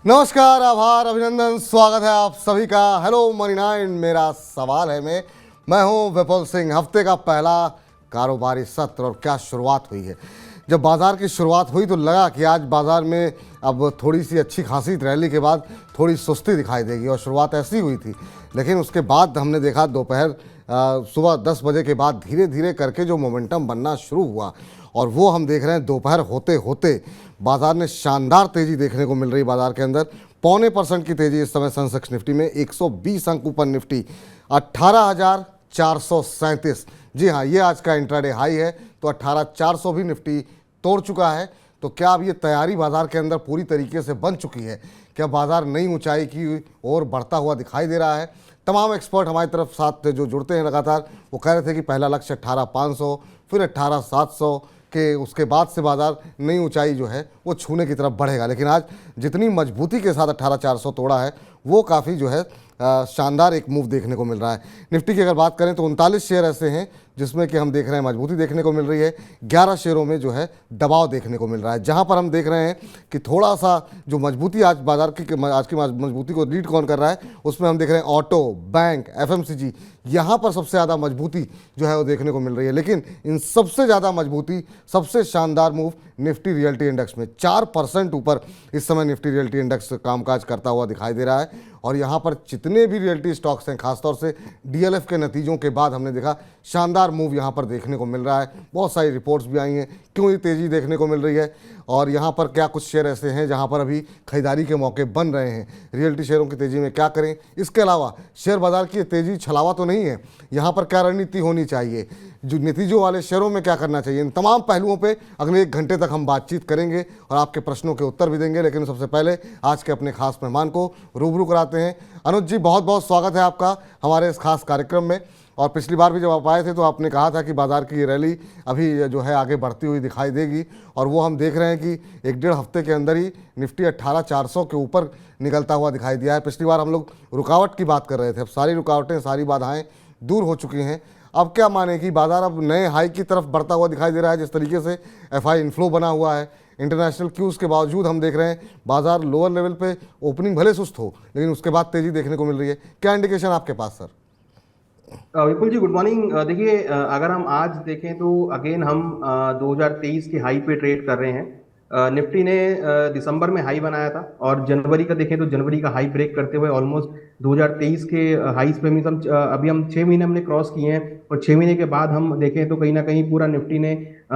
नमस्कार, आभार, अभिनंदन, स्वागत है आप सभी का। हेलो मनी नाइन, मेरा सवाल है मैं हूं विपुल सिंह। हफ्ते का पहला कारोबारी सत्र और क्या शुरुआत हुई है। जब बाजार की शुरुआत हुई तो लगा कि आज बाजार में अब थोड़ी सी अच्छी खासी रैली के बाद थोड़ी सुस्ती दिखाई देगी और शुरुआत ऐसी हुई थी। लेकिन उसके बाद हमने देखा दोपहर सुबह 10 बजे के बाद धीरे धीरे करके जो मोमेंटम बनना शुरू हुआ और वो हम देख रहे हैं दोपहर होते होते बाजार में शानदार तेजी देखने को मिल रही। बाजार के अंदर 0.25% की तेजी इस समय सेंसेक्स निफ्टी में, 120 अंक ऊपर निफ्टी 18,437। जी हाँ, ये आज का इंट्राडे हाई है, तो 18,400 भी निफ्टी तोड़ चुका है। तो क्या अब ये तैयारी बाजार के अंदर पूरी तरीके से बन चुकी है? क्या बाजार नई ऊंचाई की ओर बढ़ता हुआ दिखाई दे रहा है? तमाम एक्सपर्ट हमारी तरफ साथ जो जुड़ते हैं लगातार, वो कह रहे थे कि पहला लक्ष्य 18,500, फिर 18,700 के उसके बाद से बाजार नई ऊंचाई जो है वो छूने की तरफ बढ़ेगा। लेकिन आज जितनी मजबूती के साथ 18,400 तोड़ा है वो काफ़ी जो है शानदार एक मूव देखने को मिल रहा है। निफ्टी की अगर बात करें तो 39 शेयर ऐसे हैं जिसमें कि हम देख रहे हैं मजबूती देखने को मिल रही है। 11 शेयरों में जो है दबाव देखने को मिल रहा है। जहां पर हम देख रहे हैं कि थोड़ा सा जो मजबूती आज बाजार की आज की मजबूती को लीड कौन कर रहा है, उसमें हम देख रहे हैं ऑटो, बैंक, एफएमसीजी, यहाँ पर सबसे ज़्यादा मजबूती जो है वो देखने को मिल रही है। लेकिन इन सबसे ज़्यादा मजबूती, सबसे शानदार मूव निफ्टी रियल्टी इंडेक्स में 4% ऊपर इस समय निफ्टी रियल्टी इंडेक्स कामकाज करता हुआ दिखाई दे रहा है। और यहाँ पर जितने भी रियल्टी स्टॉक्स हैं, खासतौर से डीएलएफ के नतीजों के बाद हमने देखा शानदार मूव यहाँ पर देखने को मिल रहा है। बहुत सारी रिपोर्ट्स भी आई हैं क्यों ये तेज़ी देखने को मिल रही है और यहाँ पर क्या कुछ शेयर ऐसे हैं जहाँ पर अभी खरीदारी के मौके बन रहे हैं। रियल्टी शेयरों की तेज़ी में क्या करें, इसके अलावा शेयर बाजार की तेज़ी छलावा तो नहीं है, यहाँ पर क्या रणनीति होनी चाहिए, जो नतीजों वाले शेयरों में क्या करना चाहिए, इन तमाम पहलुओं पे अगले 1 घंटे तक हम बातचीत करेंगे और आपके प्रश्नों के उत्तर भी देंगे। लेकिन सबसे पहले आज के अपने खास मेहमान को रूबरू कराते हैं। अनुज जी, बहुत बहुत स्वागत है आपका हमारे इस खास कार्यक्रम में। और पिछली बार भी जब आप आए थे तो आपने कहा था कि बाजार की ये रैली अभी जो है आगे बढ़ती हुई दिखाई देगी और वो हम देख रहे हैं कि 1-1.5 हफ्ते के अंदर ही निफ्टी 18,400 के ऊपर निकलता हुआ दिखाई दिया है। पिछली बार हम लोग रुकावट की बात कर रहे थे, अब सारी रुकावटें, सारी बाधाएं दूर हो चुकी हैं। अब क्या माने कि बाजार अब नए हाई की तरफ बढ़ता हुआ दिखाई दे रहा है। जिस तरीके से एफआई इनफ्लो बना हुआ है, इंटरनेशनल क्यूज़ के बावजूद हम देख रहे हैं बाजार लोअर लेवल पे ओपनिंग भले सुस्त हो लेकिन उसके बाद तेज़ी देखने को मिल रही है। क्या इंडिकेशन आपके पास सर? विपुल जी, गुड मॉर्निंग। देखिए, अगर हम आज देखें तो अगेन हम 2023 के हाई पे ट्रेड कर रहे हैं। निफ्टी ने दिसंबर में हाई बनाया था और जनवरी का देखें तो जनवरी का हाई ब्रेक करते हुए ऑलमोस्ट 2023 के हाईस पे हम अभी हम 6 महीने हमने क्रॉस किए हैं और 6 महीने के बाद हम देखें तो कहीं ना कहीं पूरा निफ्टी ने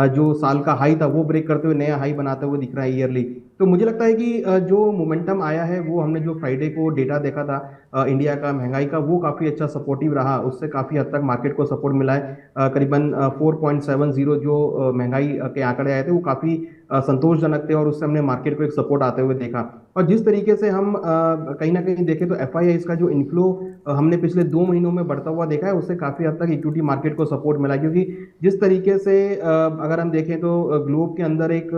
जो साल का हाई था वो ब्रेक करते हुए नया हाई बनाते हुए दिख रहा है ईयरली। तो मुझे लगता है कि जो मोमेंटम आया है वो हमने जो फ्राइडे को डेटा देखा था इंडिया का महंगाई का, वो काफ़ी अच्छा सपोर्टिव रहा। उससे काफ़ी हद तक मार्केट को सपोर्ट मिला है। करीबन 4.70 जो महंगाई के आंकड़े आए थे वो काफ़ी संतोषजनक थे और उससे हमने मार्केट को एक सपोर्ट आते हुए देखा। और जिस तरीके से हम कहीं ना कहीं देखें तो एफआईआई का जो इनफ्लो हमने पिछले 2 महीनों में बढ़ता हुआ देखा है, उससे काफ़ी हद तक इक्विटी मार्केट को सपोर्ट मिला। क्योंकि जिस तरीके से अगर हम देखें तो ग्लोब के अंदर एक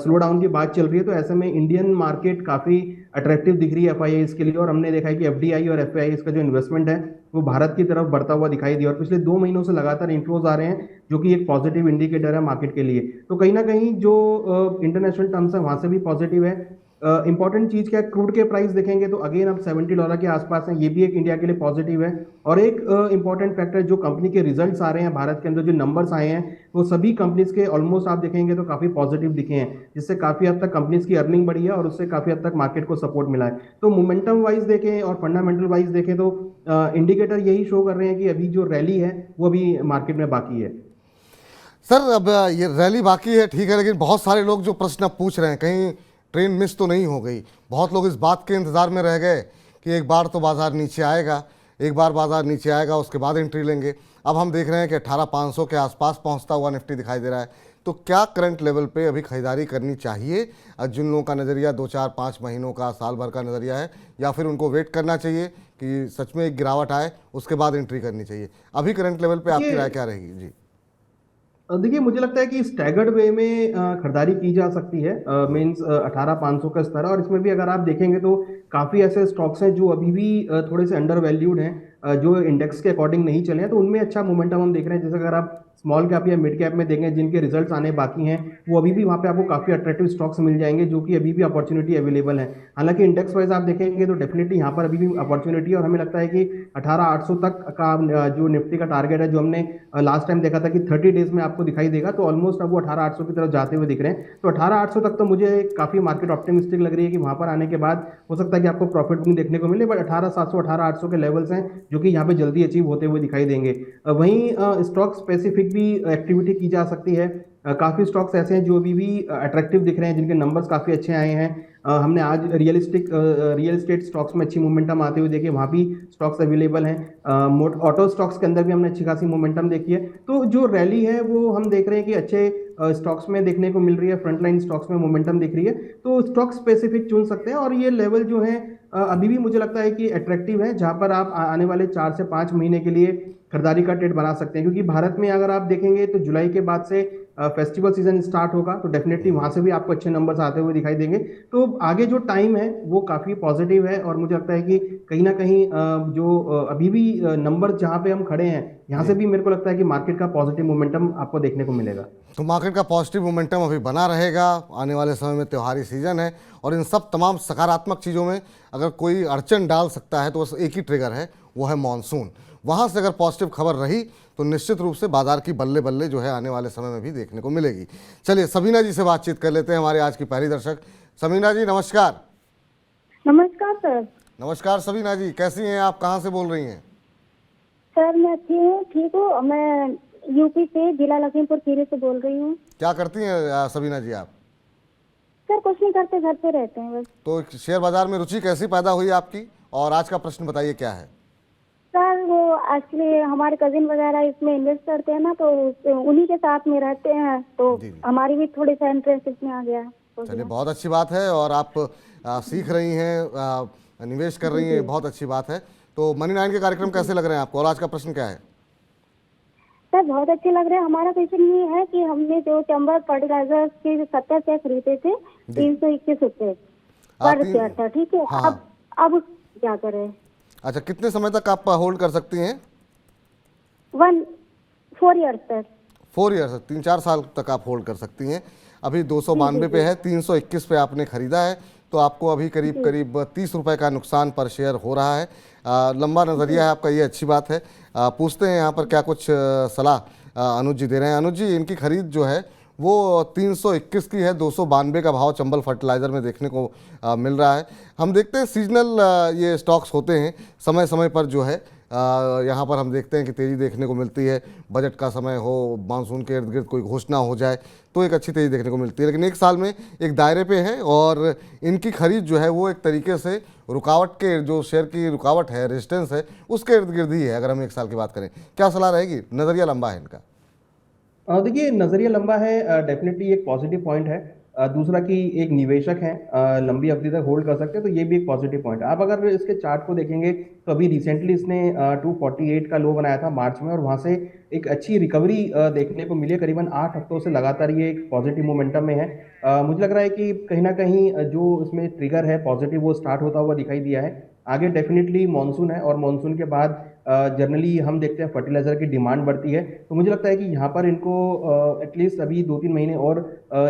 स्लो डाउन की बात चल रही है, तो ऐसे में इंडियन मार्केट काफ़ी अट्रैक्टिव दिख रही है एफआईआई के लिए। और हमने देखा है कि एफडीआई और एफआईआई का जो इन्वेस्टमेंट है वो भारत की तरफ बढ़ता हुआ दिखाई दिया और पिछले 2 महीनों से लगातार इन्फ्लोज आ रहे हैं, जो कि एक पॉजिटिव इंडिकेटर है मार्केट के लिए। तो कहीं ना कहीं जो इंटरनेशनल टर्म्स है वहां से भी पॉजिटिव है। इंपॉर्टेंट चीज क्या है, क्रूड के प्राइस देखेंगे तो अगेन अब $70 के आसपास है, ये भी एक इंडिया के लिए पॉजिटिव है। और एक इंपॉर्टेंट फैक्टर, जो कंपनी के रिजल्ट्स आ रहे हैं भारत के अंदर, जो नंबर्स आए हैं वो सभी कंपनीज के ऑलमोस्ट आप देखेंगे तो काफी पॉजिटिव दिखे हैं, जिससे काफी हद तक कंपनीज की अर्निंग बढ़ी है और उससे काफी हद तक मार्केट को सपोर्ट मिला है। तो मोमेंटम वाइज देखें और फंडामेंटल वाइज देखें तो इंडिकेटर यही शो कर रहे हैं कि अभी जो रैली है वो अभी मार्केट में बाकी है। सर अब ये रैली बाकी है, ठीक है, लेकिन बहुत सारे लोग जो प्रश्न अब पूछ रहे हैं कहीं ट्रेन मिस तो नहीं हो गई। बहुत लोग इस बात के इंतज़ार में रह गए कि एक बार तो बाज़ार नीचे आएगा, एक बार बाज़ार नीचे आएगा उसके बाद एंट्री लेंगे। अब हम देख रहे हैं कि 18,500 के आसपास पहुंचता हुआ निफ्टी दिखाई दे रहा है। तो क्या करंट लेवल पे अभी खरीदारी करनी चाहिए? जिन लोगों का नज़रिया 2-4-5 महीनों का, साल भर का नज़रिया है, या फिर उनको वेट करना चाहिए कि सच में एक गिरावट आए उसके बाद एंट्री करनी चाहिए? अभी करंट लेवल पे आपकी राय क्या रहेगी? जी देखिए, मुझे लगता है कि स्टैगर्ड वे में खरीदारी की जा सकती है। मीन्स 18,500 का स्तर है और इसमें भी अगर आप देखेंगे तो काफ़ी ऐसे स्टॉक्स हैं जो अभी भी थोड़े से अंडर वैल्यूड हैं। जो इंडेक्स के अकॉर्डिंग नहीं चले हैं, तो उनमें अच्छा मोमेंटम हम देख रहे हैं। जैसे अगर आप स्मॉल कैप या मिड कैप में देखें, जिनके रिजल्ट्स आने बाकी हैं, वो अभी भी वहाँ पे आपको काफ़ी अट्रैक्टिव स्टॉक्स मिल जाएंगे, जो कि अभी भी अपॉर्चुनिटी अवेलेबल है। हालांकि इंडेक्स वाइज आप देखेंगे तो डेफिनेटली यहाँ पर अभी भी अपॉर्चुनिटी है, और हमें लगता है कि 18,800 तक का जो निफ्टी का टारगेट है, जो हमने लास्ट टाइम देखा था कि 30 डेज में आपको दिखाई देगा, तो ऑलमोस्ट अब वो 18,800 की तरफ जाते हुए दिख रहे हैं। तो 18,800 तक तो मुझे काफ़ी मार्केट ऑप्टिमिस्टिक लग रही है कि वहाँ पर आने के बाद हो सकता है कि आपको प्रॉफिट बुकिंग देखने को मिले, बट 18,700 18,800 के लेवल्स हैं जो कि यहाँ पे जल्दी अचीव होते हुए दिखाई देंगे। वहीं स्टॉक स्पेसिफिक भी एक्टिविटी की जा सकती है। काफ़ी स्टॉक्स ऐसे हैं जो अभी भी अट्रैक्टिव दिख रहे हैं, जिनके नंबर्स काफ़ी अच्छे आए हैं। हमने आज रियल एस्टेट स्टॉक्स में अच्छी मोमेंटम आते हुए देखे, वहाँ भी स्टॉक्स अवेलेबल हैं। ऑटो स्टॉक्स के अंदर भी हमने अच्छी खासी मोमेंटम देखी है। तो जो रैली है वो हम देख रहे हैं कि अच्छे स्टॉक्स में देखने को मिल रही है, फ्रंटलाइन स्टॉक्स में मोमेंटम दिख रही है। तो स्टॉक स्पेसिफिक चुन सकते हैं, और ये लेवल जो है अभी भी मुझे लगता है कि अट्रैक्टिव है, जहां पर आप आने वाले 4 से 5 महीने के लिए खरीदारी का ट्रेड बना सकते हैं। क्योंकि भारत में अगर आप देखेंगे तो जुलाई के बाद से फेस्टिवल सीजन स्टार्ट होगा, तो डेफिनेटली वहां से भी आपको अच्छे नंबर्स आते हुए दिखाई देंगे। तो आगे जो टाइम है वो काफी पॉजिटिव है, और मुझे लगता है कि कहीं ना कहीं अभी भी नंबर जहां पे हम खड़े हैं, यहाँ से भी मेरे को लगता है कि मार्केट का पॉजिटिव मोमेंटम आपको देखने को मिलेगा। तो मार्केट का पॉजिटिव मोमेंटम अभी बना रहेगा। आने वाले समय में त्योहारी सीजन है, और इन सब तमाम सकारात्मक चीज़ों में अगर कोई अड़चन डाल सकता है तो बस एक ही ट्रिगर है, वो है मॉनसून। वहाँ से अगर पॉजिटिव खबर रही तो निश्चित रूप से बाजार की बल्ले बल्ले जो है आने वाले समय में भी देखने को मिलेगी। चलिए सबीना जी से बातचीत कर लेते हैं, हमारे आज की पहली दर्शक। सबीना जी नमस्कार। नमस्कार सर। नमस्कार सबीना जी, कैसी हैं आप, कहाँ से बोल रही हैं? सर मैं अच्छी हूँ, ठीक हूँ। मैं यूपी से जिला लखीमपुर खीरी से बोल रही हूँ। क्या करती हैं सबीना जी आप? सर कुछ नहीं करते, घर पे रहते हैं बस। तो शेयर बाजार में रुचि कैसी पैदा हुई आपकी, और आज का प्रश्न बताइए क्या है? सर वो एक्चुअली हमारे कजिन वगैरह इसमें इन्वेस्ट करते हैं ना, तो उन्हीं के साथ में रहते हैं, तो जी, जी। हमारी भी थोड़ी सा इंटरेस्ट इसमें आ गया। चलिए बहुत अच्छी बात है, और आप सीख रही हैं, निवेश कर रही हैं, बहुत अच्छी बात है। तो मनी 9 के कार्यक्रम कैसे लग रहे हैं आपको, और आज का प्रश्न क्या है? सर बहुत अच्छे लग रहे हैं। हमारा क्वेश्चन ये है कि हमने जो चंबल फर्टिलाइजर्स के 70 शेयर खरीदे थे 321 रुपए पर शेयर था, ठीक है। हाँ। अब क्या करें? अच्छा, कितने समय तक आप होल्ड कर सकती हैं? 4 ईयर्स तक। 4 ईयर्स, 3-4 साल तक आप होल्ड कर सकती हैं। अभी 292 पे है, 321 पे आपने खरीदा है, तो आपको अभी करीब करीब 30 रुपये का नुकसान पर शेयर हो रहा है। लंबा नज़रिया है आपका, ये अच्छी बात है। पूछते हैं यहाँ पर क्या कुछ सलाह अनुज जी दे रहे हैं। अनुज जी, इनकी खरीद जो है वो 321 की है, 292 का भाव चंबल फर्टिलाइज़र में देखने को मिल रहा है। हम देखते हैं सीजनल ये स्टॉक्स होते हैं, समय समय पर जो है यहाँ पर हम देखते हैं कि तेज़ी देखने को मिलती है। बजट का समय हो, मानसून के इर्द गिर्द कोई घोषणा हो जाए तो एक अच्छी तेज़ी देखने को मिलती है, लेकिन एक साल में एक दायरे पे है, और इनकी खरीद जो है वो एक तरीके से रुकावट के, जो शेयर की रुकावट है, रेजिस्टेंस है, उसके इर्द गिर्द ही है। अगर हम एक साल की बात करें, क्या सलाह रहेगी? नज़रिया लंबा है इनका। देखिए नज़रिया लंबा है, डेफिनेटली एक पॉजिटिव पॉइंट है। दूसरा कि एक निवेशक है, लंबी अवधि तक होल्ड कर सकते हैं, तो ये भी एक पॉजिटिव पॉइंट है। आप अगर इसके चार्ट को देखेंगे तो अभी रिसेंटली इसने 248 का लो बनाया था मार्च में, और वहाँ से एक अच्छी रिकवरी देखने को मिली है। करीबन 8 हफ्तों से लगातार ये एक पॉजिटिव मोमेंटम में है। मुझे लग रहा है कि कहीं ना कहीं जो इसमें ट्रिगर है पॉजिटिव, वो स्टार्ट होता हुआ दिखाई दिया है। आगे डेफिनेटली मॉनसून है, और मॉनसून के बाद जनरली हम देखते हैं फर्टिलाइजर की डिमांड बढ़ती है। तो मुझे लगता है कि यहाँ पर इनको एटलीस्ट अभी 2-3 महीने और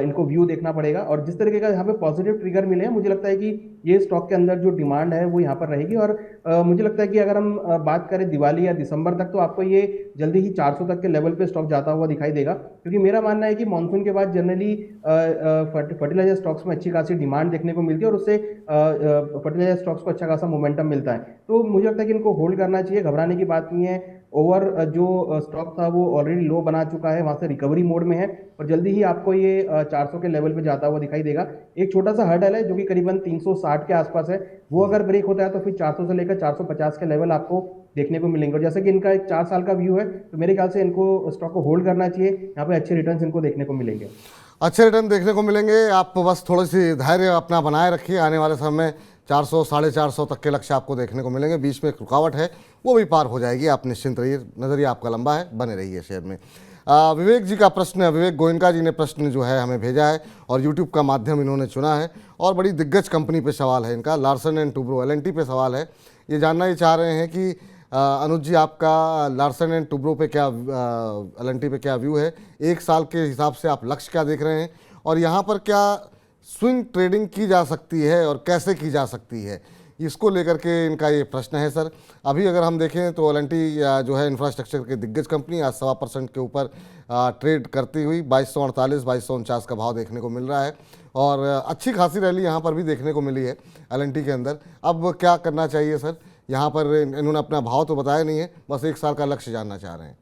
इनको व्यू देखना पड़ेगा, और जिस तरीके का यहाँ पे पॉजिटिव ट्रिगर मिले हैं, मुझे लगता है कि ये स्टॉक के अंदर जो डिमांड है वो यहाँ पर रहेगी। और मुझे लगता है कि अगर हम बात करें दिवाली या दिसंबर तक, तो आपको ये जल्दी ही 400 तक के लेवल पे स्टॉक जाता हुआ दिखाई देगा। क्योंकि मेरा मानना है कि मॉनसून के बाद जनरली फर्टिलाइजर स्टॉक्स में अच्छी खासी डिमांड देखने को मिलती है, और उससे फर्टिलाइजर स्टॉक्स को अच्छा खासा मोमेंटम मिलता है। तो मुझे लगता है कि इनको होल्ड करना चाहिए, घबराने की बात नहीं है। ओवर जो स्टॉक था वो ऑलरेडी लो बना चुका है, वहां से रिकवरी मोड में है, और जल्दी ही आपको ये 400 के लेवल पे जाता हुआ दिखाई देगा। एक छोटा सा हर्डल है जो कि करीबन 360 के आसपास है, वो अगर ब्रेक होता है तो फिर 400 से लेकर 450 के लेवल आपको देखने को मिलेंगे। और जैसे कि इनका एक 4 साल का व्यू है, तो मेरे ख्याल से इनको स्टॉक को होल्ड करना चाहिए। यहाँ पे अच्छे रिटर्न इनको देखने को मिलेंगे। अच्छे रिटर्न देखने को मिलेंगे। आप बस थोड़ी सी धैर्य अपना बनाए रखिए, आने वाले समय में 400 450 तक के लक्ष्य आपको देखने को मिलेंगे। बीच में एक रुकावट है, वो भी पार हो जाएगी, आप निश्चिंत रहिए। नज़रिया आपका लंबा है, बने रहिए शेयर में। विवेक जी का प्रश्न है, विवेक गोयनका जी ने प्रश्न जो है हमें भेजा है, और यूट्यूब का माध्यम इन्होंने चुना है, और बड़ी दिग्गज कंपनी पे सवाल है इनका, लार्सन एंड टुब्रो LNT पे सवाल है। ये जानना ही चाह रहे हैं कि अनुज जी, आपका लार्सन एंड टुब्रो पे क्या एल&टी पे क्या व्यू है? एक साल के हिसाब से आप लक्ष्य क्या देख रहे हैं, और यहाँ पर क्या स्विंग ट्रेडिंग की जा सकती है और कैसे की जा सकती है, इसको लेकर के इनका ये प्रश्न है सर। अभी अगर हम देखें तो एल&टी जो है इंफ्रास्ट्रक्चर की दिग्गज कंपनी आज 1.25% के ऊपर ट्रेड करती हुई 2248 2249 का भाव देखने को मिल रहा है, और अच्छी खासी रैली यहाँ पर भी देखने को मिली है एल&टी के अंदर। अब क्या करना चाहिए सर? यहाँ पर इन्होंने अपना भाव तो बताया नहीं है, बस एक साल का लक्ष्य जानना चाह रहे हैं।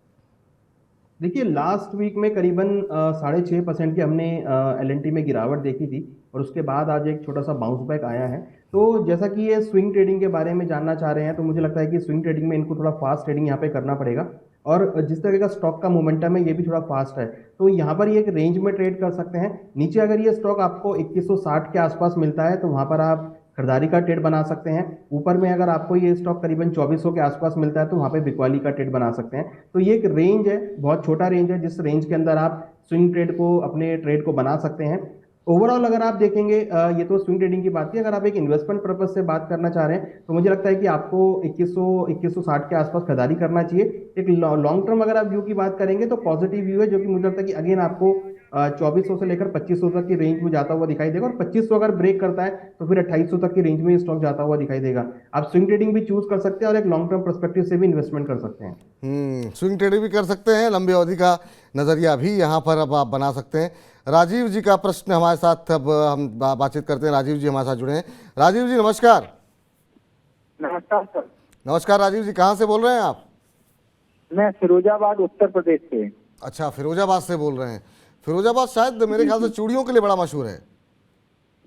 देखिए, लास्ट वीक में करीबन 6.5% की हमने एल&टी में गिरावट देखी थी, और उसके बाद आज एक छोटा सा बाउंस बैक आया है। तो जैसा कि ये स्विंग ट्रेडिंग के बारे में जानना चाह रहे हैं, तो मुझे लगता है कि स्विंग ट्रेडिंग में इनको थोड़ा फास्ट ट्रेडिंग यहाँ पे करना पड़ेगा, और जिस तरह का स्टॉक का मोमेंटम है ये भी थोड़ा फास्ट है, तो यहाँ पर ये एक रेंज में ट्रेड कर सकते हैं। नीचे अगर ये स्टॉक आपको 2160 के आसपास मिलता है तो वहाँ पर आप खरीदारी का ट्रेड बना सकते हैं। ऊपर में अगर आपको ये स्टॉक करीबन 2400 के आसपास मिलता है तो वहाँ पे बिकवाली का ट्रेड बना सकते हैं। तो ये एक रेंज है, बहुत छोटा रेंज है, जिस रेंज के अंदर आप स्विंग ट्रेड को, अपने ट्रेड को बना सकते हैं। ओवरऑल अगर आप देखेंगे, ये तो स्विंग ट्रेडिंग की बात थी, अगर आप एक इन्वेस्टमेंट पर्पज से बात करना चाह रहे हैं तो मुझे लगता है कि आपको 2160 के आसपास खरीदारी करना चाहिए। एक लॉन्ग टर्म अगर आप व्यू की बात करेंगे तो पॉजिटिव व्यू है, जो कि मुझे लगता है कि अगेन आपको 2400 से लेकर 2500 तक की रेंज में जाता हुआ दिखाई देगा, और 2500 अगर ब्रेक करता है तो फिर 2800 तक की रेंज में स्टॉक जाता हुआ दिखाई देगा। आप स्विंग ट्रेडिंग भी चूज कर सकते हैं और एक लॉन्ग टर्म पर्सपेक्टिव से भी इन्वेस्टमेंट कर सकते हैं। स्विंग ट्रेडिंग भी कर सकते हैं, लंबी अवधि का नज़रिया भी यहाँ पर अब आप बना सकते हैं। राजीव जी का प्रश्न हमारे साथ, अब हम बातचीत करते हैं। राजीव जी हमारे साथ जुड़े हैं। राजीव जी नमस्कार। नमस्कार सर। नमस्कार राजीव जी, कहाँ से बोल रहे हैं आप? मैं फिरोजाबाद उत्तर प्रदेश से। अच्छा, फिरोजाबाद से बोल रहे हैं। फिरोजाबाद शायद मेरे ख्याल से चूड़ियों के लिए बड़ा मशहूर है।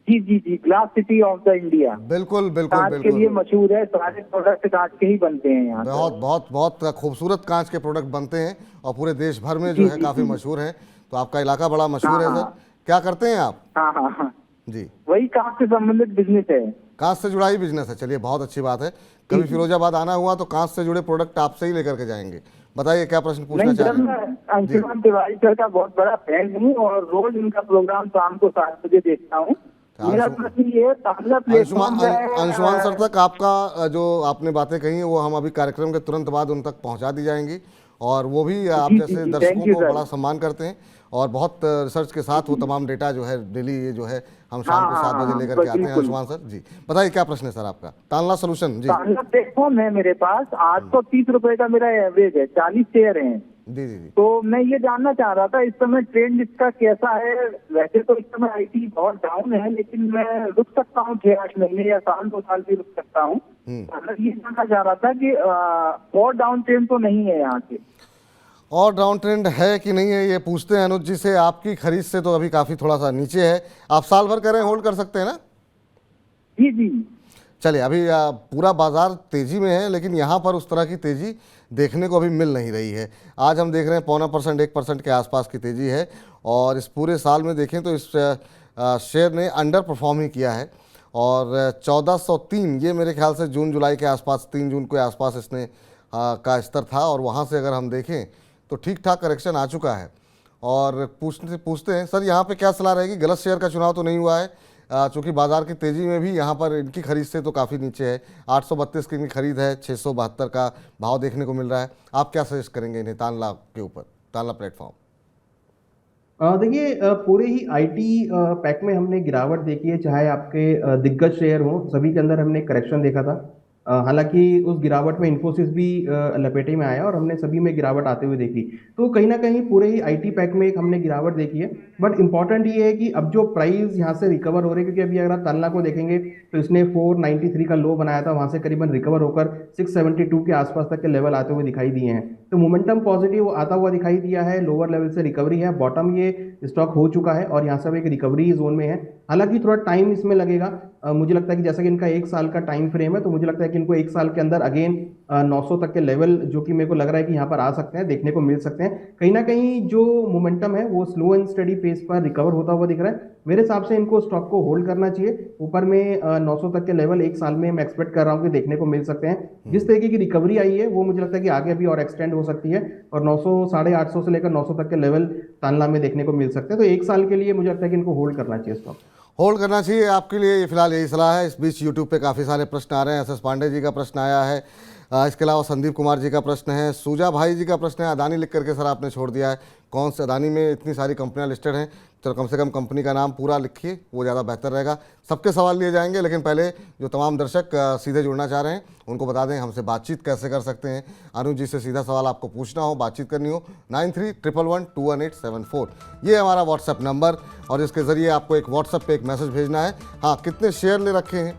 जी जी जी, glass city of the India. बिल्कुल बिल्कुल कांच के लिए मशहूर है, सारे प्रोडक्ट कांच के ही बनते हैं यहाँ। बहुत बहुत बहुत खूबसूरत कांच के प्रोडक्ट बनते हैं और पूरे देश भर में जो है काफी मशहूर है। तो आपका इलाका बड़ा मशहूर है सर। क्या करते हैं आप? हाँ हाँ हाँ जी, वही कांच से संबंधित बिजनेस है। कांच से जुड़ा ही बिजनेस है। चलिए, बहुत अच्छी बात है। कभी फिरोजाबाद आना हुआ तो कांच से जुड़े प्रोडक्ट आपसे ही लेकर के जाएंगे। बताइए क्या प्रश्न पूछना चाह रहे हैं? अंशुमान तिवारी सर का बहुत बड़ा फैन हूँ और रोज उनका प्रोग्राम शाम को 7 बजे देखता हूँ। मेरा प्रश्न ये है, अंशुमान सर तक आपका जो आपने बातें कही है वो हम अभी कार्यक्रम के तुरंत बाद उन तक पहुंचा दी जाएंगी, और वो भी आप जैसे दर्शकों को बड़ा सम्मान करते हैं और बहुत रिसर्च के साथ वो तमाम डेटा जो है डेली ये जो है हम शाम को 7 बजे लेकर के आते हैं। अंशुमान सर जी बताइए क्या प्रश्न है सर आपका? तानला सॉल्यूशन जी। तानला प्लेटफॉर्म है मेरे पास, 830 रुपए का मेरा एवरेज है, 40 शेयर हैं। जी जी जी। तो मैं ये जानना चाह रहा था इस समय ट्रेंड इसका कैसा है। वैसे तो इस समय आईटी बहुत डाउन है, लेकिन मैं रुक सकता हूँ 6-8 महीने या साल 2 साल भी रुक सकता हूँ। ये जानना चाह रहा था कि और डाउन ट्रेंड तो नहीं है यहाँ से? और डाउन ट्रेंड है कि नहीं है ये पूछते हैं अनुज जी से। आपकी खरीद से तो अभी काफ़ी थोड़ा सा नीचे है। आप साल भर करें होल्ड कर सकते हैं ना? जी जी। चलिए, अभी पूरा बाजार तेजी में है, लेकिन यहाँ पर उस तरह की तेजी देखने को अभी मिल नहीं रही है। आज हम देख रहे हैं 0.25% 1% के आसपास की तेजी है, और इस पूरे साल में देखें तो इस शेयर ने अंडर परफॉर्म ही किया है। और 1403 ये मेरे ख्याल से जून जुलाई के आसपास, 3 जून के आसपास इसने का स्तर था, और वहाँ से अगर हम देखें तो ठीक ठाक करेक्शन आ चुका है। और पूछते हैं सर यहाँ पे क्या सलाह रहेगी? गलत शेयर का चुनाव तो नहीं हुआ है, चूँकि बाजार की तेज़ी में भी यहाँ पर इनकी खरीद से तो काफ़ी नीचे है। 832 की इनकी खरीद है, 672 का भाव देखने को मिल रहा है। आप क्या सजेस्ट करेंगे इन्हें तानला के ऊपर, तानला प्लेटफॉर्म? देखिए, पूरे ही आईटी पैक में हमने गिरावट देखी है, चाहे आपके दिग्गज शेयर हो, सभी के अंदर हमने करेक्शन देखा था। हालांकि उस गिरावट में इन्फोसिस भी लपेटे में आया और हमने सभी में गिरावट आते हुए देखी। तो कहीं ना कहीं पूरे ही आईटी पैक में एक हमने गिरावट देखी है। बट इंपॉर्टेंट ये है कि अब जो प्राइस यहाँ से रिकवर हो रहे हैं, क्योंकि अभी अगर आप तानला को देखेंगे तो इसने 493 का लो बनाया था, वहां से करीबन रिकवर होकर 672 के आसपास तक के लेवल आते हुए दिखाई दिए हैं। तो मोमेंटम पॉजिटिव आता हुआ दिखाई दिया है, लोअर लेवल से रिकवरी है, बॉटम ये स्टॉक हो चुका है और यहाँ से एक रिकवरी जोन में है। हालांकि थोड़ा टाइम इसमें लगेगा। मुझे लगता है कि जैसा कि इनका 1 साल का टाइम फ्रेम है, तो मुझे लगता है कि इनको 1 साल के अंदर अगेन 900 तक के लेवल, जो कि मेरे को लग रहा है कि यहाँ पर आ सकते हैं, देखने को मिल सकते हैं। कहीं ना कहीं जो मोमेंटम है वो स्लो एंड स्टडी पेस पर रिकवर होता हुआ दिख रहा है। मेरे हिसाब से इनको स्टॉक को होल्ड करना चाहिए। ऊपर में 900 तक के लेवल 1 साल में मैं एक्सपेक्ट कर रहा हूँ कि देखने को मिल सकते हैं। जिस तरीके की रिकवरी आई है वो मुझे लगता है कि आगे भी और एक्सटेंड हो सकती है, और 900 850 से लेकर 900 तक के लेवल तानला में देखने को मिल सकते हैं। तो 1 साल के लिए मुझे लगता है कि इनको होल्ड करना चाहिए, स्टॉक होल्ड करना चाहिए। आपके लिए फिलहाल यही सलाह है। इस बीच यूट्यूब पे काफ़ी सारे प्रश्न आ रहे हैं। एस एस पांडे जी का प्रश्न आया है, इसके अलावा संदीप कुमार जी का प्रश्न है, सूजा भाई जी का प्रश्न है, अदानी लिख करके सर आपने छोड़ दिया है, कौन से अदानी में इतनी सारी कंपनियां लिस्टेड हैं, तो कम से कम कंपनी का नाम पूरा लिखिए, वो ज़्यादा बेहतर रहेगा। सबके सवाल लिए जाएंगे, लेकिन पहले जो तमाम दर्शक सीधे जुड़ना चाह रहे हैं उनको बता दें हमसे बातचीत कैसे कर सकते हैं। अनुज जी से सीधा सवाल आपको पूछना हो, बातचीत करनी हो, 9311121874 ये है हमारा व्हाट्सएप नंबर, और इसके ज़रिए आपको एक व्हाट्सएप पे एक मैसेज भेजना है। हाँ, कितने शेयर ले रखे हैं,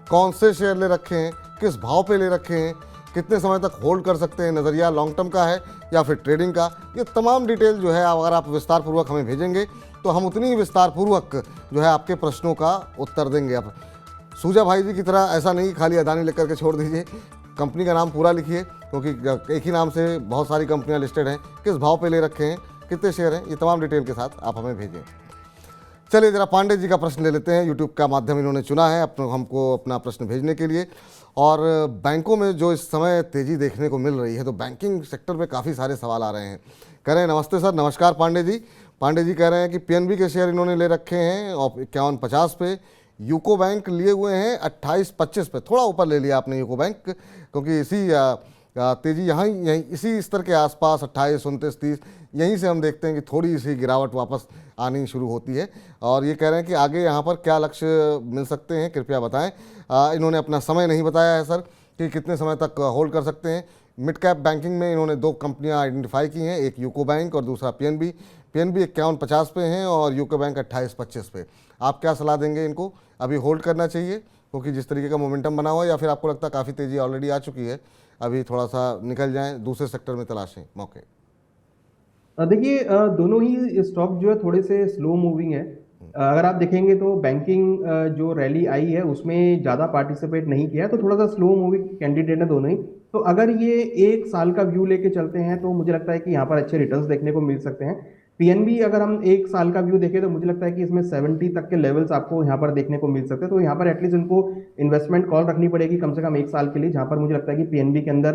कौन से शेयर ले रखे हैं, किस भाव पे ले रखे हैं, कितने समय तक होल्ड कर सकते हैं, नज़रिया लॉन्ग टर्म का है या फिर ट्रेडिंग का, ये तमाम डिटेल जो है अगर आप विस्तार पूर्वक हमें भेजेंगे तो हम उतनी ही विस्तार पूर्वक जो है आपके प्रश्नों का उत्तर देंगे। अब सूजा भाई जी की तरह ऐसा नहीं खाली अदानी लिख करके छोड़ दीजिए, कंपनी का नाम पूरा लिखिए, क्योंकि एक ही नाम से बहुत सारी कंपनियां लिस्टेड हैं, किस भाव पे ले रखे हैं, कितने शेयर हैं, ये तमाम डिटेल के साथ आप हमें भेजें। चलिए जरा पांडे जी का प्रश्न ले लेते हैं, यूट्यूब का माध्यम इन्होंने चुना है हमको अपना प्रश्न भेजने के लिए। और बैंकों में जो इस समय तेज़ी देखने को मिल रही है, तो बैंकिंग सेक्टर में काफ़ी सारे सवाल आ रहे हैं। कह रहे हैं नमस्ते सर। नमस्कार पांडे जी। पांडे जी कह रहे हैं कि पीएनबी के शेयर इन्होंने ले रखे हैं और 5150 पे, यूको बैंक लिए हुए हैं 2825 पे, थोड़ा ऊपर ले लिया आपने यूको बैंक, क्योंकि इसी तेज़ी यहीं इसी स्तर के आसपास 28, 29, 30 यहीं से हम देखते हैं कि थोड़ी सी गिरावट वापस आनी शुरू होती है। और ये कह रहे हैं कि आगे यहाँ पर क्या लक्ष्य मिल सकते हैं, कृपया बताएं। इन्होंने अपना समय नहीं बताया है सर कि कितने समय तक होल्ड कर सकते हैं। मिड कैप बैंकिंग में इन्होंने 2 कंपनियां आइडेंटिफाई की हैं, एक यूको बैंक और दूसरा पीएनबी। पीएनबी 5150 पे हैं और यूको बैंक 2825 पे। आप क्या सलाह देंगे इनको, अभी होल्ड करना चाहिए क्योंकि जिस तरीके का मोमेंटम बना हुआ है, या फिर आपको लगता है काफ़ी तेज़ी ऑलरेडी आ चुकी है, अभी थोड़ा सा निकल जाएं, दूसरे सेक्टर में तलाशें मौके? देखिए, दोनों ही स्टॉक जो है थोड़े से स्लो मूविंग है। अगर आप देखेंगे तो बैंकिंग जो रैली आई है उसमें ज़्यादा पार्टिसिपेट नहीं किया, तो थोड़ा सा स्लो मूविंग कैंडिडेट है दोनों ही। तो अगर ये 1 साल का व्यू लेके चलते हैं तो मुझे लगता है कि यहाँ पर अच्छे रिटर्न्स देखने को मिल सकते हैं। पीएनबी अगर हम 1 साल का व्यू देखें तो मुझे लगता है कि इसमें 70 तक के लेवल्स आपको यहाँ पर देखने को मिल सकते हैं। तो यहाँ पर एटलीस्ट इनको इन्वेस्टमेंट कॉल रखनी पड़ेगी कम से कम 1 साल के लिए, जहाँ पर मुझे लगता है कि पीएनबी के अंदर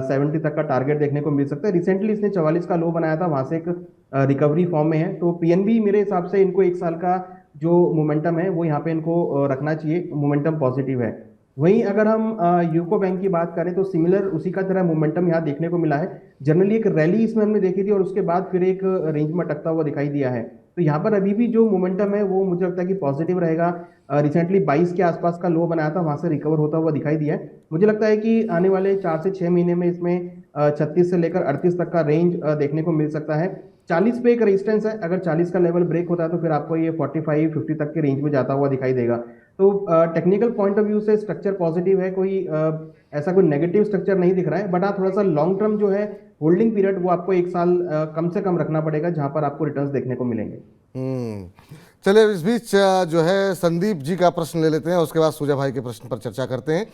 70 तक का टारगेट देखने को मिल सकता है। रिसेंटली इसने 44 का लो बनाया था, वहां से एक रिकवरी फॉर्म में है। तो पीएनबी मेरे हिसाब से इनको 1 साल का जो मोमेंटम है वो यहाँ पे इनको रखना चाहिए, मोमेंटम पॉजिटिव है। वहीं अगर हम यूको बैंक की बात करें तो सिमिलर उसी का तरह मोमेंटम यहाँ देखने को मिला है। जनरली एक रैली इसमें हमने देखी थी और उसके बाद फिर एक रेंज में अटकता हुआ दिखाई दिया है। तो यहाँ पर अभी भी जो मोमेंटम है वो मुझे लगता है कि पॉजिटिव रहेगा। रिसेंटली 22 के आसपास का लो बनाया था, वहां से रिकवर होता हुआ दिखाई दिया है। मुझे लगता है कि आने वाले 4 से 6 महीने में इसमें 36 से लेकर 38 तक का रेंज देखने को मिल सकता है। 40 पे एक रेजिस्टेंस है, अगर 40 का लेवल ब्रेक होता है तो फिर आपको ये 45, 50 तक के रेंज में जाता हुआ दिखाई देगा। तो टेक्निकल पॉइंट ऑफ व्यू से स्ट्रक्चर पॉजिटिव है, कोई ऐसा कोई नेगेटिव स्ट्रक्चर नहीं दिख रहा है। बट हाँ, थोड़ा सा लॉन्ग टर्म जो है होल्डिंग पीरियड वो आपको 1 साल कम से कम रखना पड़ेगा, जहां पर आपको रिटर्न्स देखने को मिलेंगे। चलिए इस बीच जो है संदीप जी का प्रश्न ले लेते हैं, उसके बाद सुजा भाई के प्रश्न पर चर्चा करते हैं।